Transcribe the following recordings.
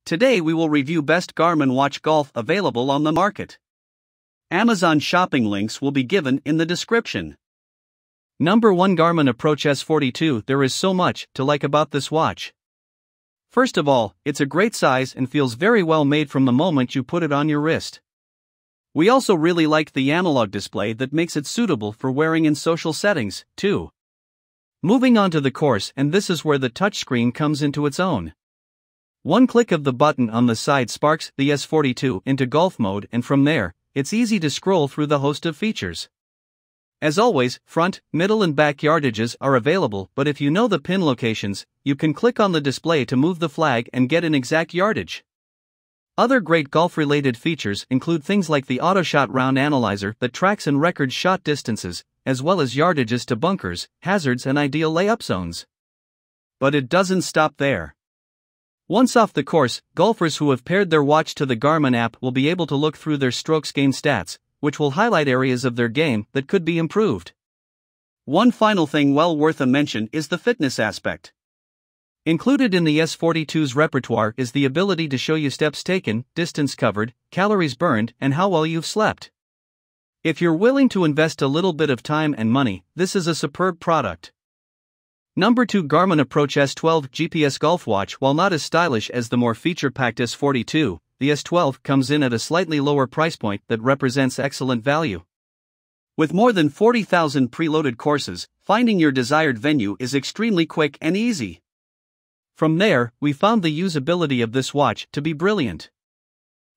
Today we will review best Garmin watch golf available on the market. Amazon shopping links will be given in the description. Number 1, Garmin Approach S42. There is so much to like about this watch. First of all, it's a great size and feels very well made from the moment you put it on your wrist. We also really liked the analog display that makes it suitable for wearing in social settings, too. Moving on to the course, and this is where the touchscreen comes into its own. One click of the button on the side sparks the S42 into golf mode, and from there, it's easy to scroll through the host of features. As always, front, middle and back yardages are available, but if you know the pin locations, you can click on the display to move the flag and get an exact yardage. Other great golf-related features include things like the AutoShot round analyzer that tracks and records shot distances, as well as yardages to bunkers, hazards and ideal layup zones. But it doesn't stop there. Once off the course, golfers who have paired their watch to the Garmin app will be able to look through their strokes gained stats, which will highlight areas of their game that could be improved. One final thing well worth a mention is the fitness aspect. Included in the S42's repertoire is the ability to show you steps taken, distance covered, calories burned, and how well you've slept. If you're willing to invest a little bit of time and money, this is a superb product. Number 2, Garmin Approach S12 GPS Golf Watch. While not as stylish as the more feature-packed S42, the S12 comes in at a slightly lower price point that represents excellent value. With more than 40,000 preloaded courses, finding your desired venue is extremely quick and easy. From there, we found the usability of this watch to be brilliant.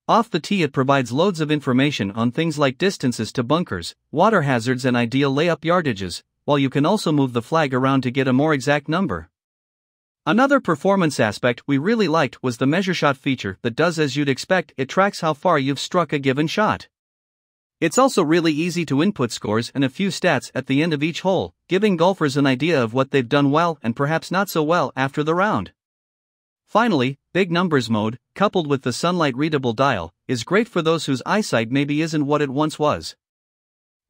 Off the tee, it provides loads of information on things like distances to bunkers, water hazards and ideal layup yardages, while you can also move the flag around to get a more exact number. Another performance aspect we really liked was the measure shot feature that does as you'd expect. It tracks how far you've struck a given shot. It's also really easy to input scores and a few stats at the end of each hole, giving golfers an idea of what they've done well and perhaps not so well after the round. Finally, big numbers mode, coupled with the sunlight readable dial, is great for those whose eyesight maybe isn't what it once was.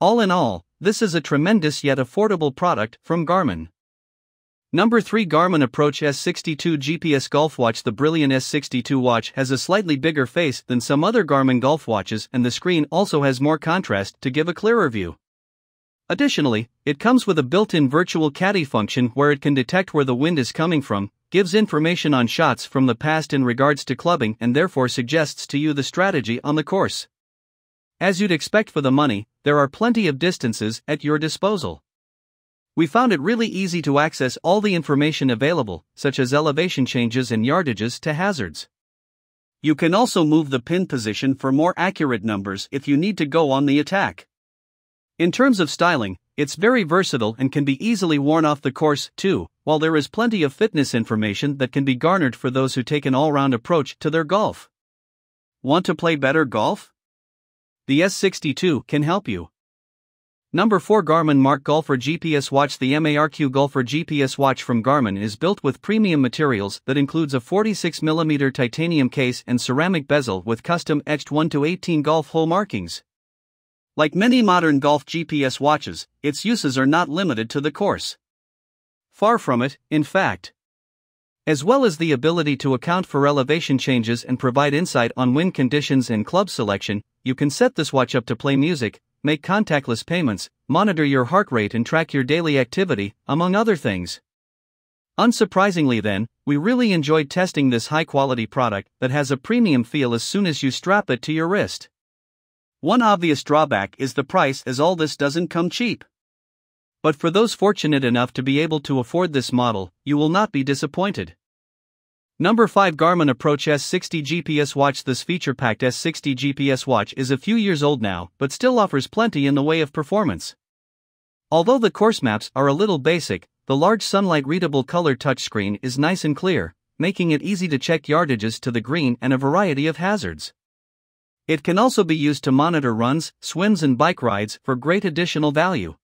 All in all, this is a tremendous yet affordable product from Garmin. Number 3, Garmin Approach S62 GPS Golf Watch. The brilliant S62 watch has a slightly bigger face than some other Garmin golf watches, and the screen also has more contrast to give a clearer view. Additionally, it comes with a built-in virtual caddy function where it can detect where the wind is coming from, gives information on shots from the past in regards to clubbing, and therefore suggests to you the strategy on the course. As you'd expect for the money, there are plenty of distances at your disposal. We found it really easy to access all the information available, such as elevation changes and yardages to hazards. You can also move the pin position for more accurate numbers if you need to go on the attack. In terms of styling, it's very versatile and can be easily worn off the course, too, while there is plenty of fitness information that can be garnered for those who take an all-round approach to their golf. Want to play better golf? The S62 can help you. Number 4, Garmin Mark Golfer GPS Watch. The MARQ Golfer GPS watch from Garmin is built with premium materials that includes a 46mm titanium case and ceramic bezel with custom-etched 1-18 golf hole markings. Like many modern golf GPS watches, its uses are not limited to the course. Far from it, in fact. As well as the ability to account for elevation changes and provide insight on wind conditions and club selection, you can set this watch up to play music, make contactless payments, monitor your heart rate and track your daily activity, among other things. Unsurprisingly then, we really enjoyed testing this high-quality product that has a premium feel as soon as you strap it to your wrist. One obvious drawback is the price, as all this doesn't come cheap. But for those fortunate enough to be able to afford this model, you will not be disappointed. Number 5, Garmin Approach S60 GPS Watch. This feature-packed S60 GPS watch is a few years old now, but still offers plenty in the way of performance. Although the course maps are a little basic, the large sunlight-readable color touchscreen is nice and clear, making it easy to check yardages to the green and a variety of hazards. It can also be used to monitor runs, swims and bike rides for great additional value.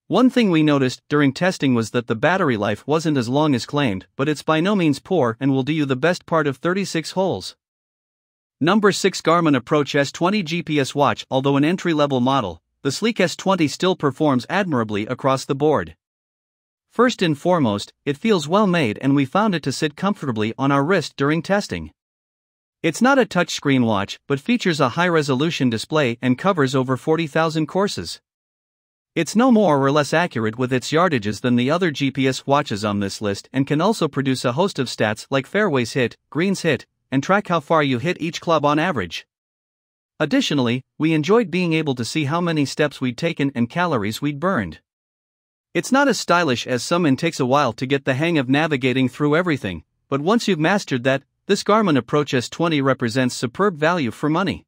One thing we noticed during testing was that the battery life wasn't as long as claimed, but it's by no means poor and will do you the best part of 36 holes. Number 6, Garmin Approach S20 GPS Watch. Although an entry-level model, the sleek S20 still performs admirably across the board. First and foremost, it feels well made and we found it to sit comfortably on our wrist during testing. It's not a touchscreen watch but features a high-resolution display and covers over 40,000 courses. It's no more or less accurate with its yardages than the other GPS watches on this list and can also produce a host of stats like fairways hit, greens hit, and track how far you hit each club on average. Additionally, we enjoyed being able to see how many steps we'd taken and calories we'd burned. It's not as stylish as some and takes a while to get the hang of navigating through everything, but once you've mastered that, this Garmin Approach S20 represents superb value for money.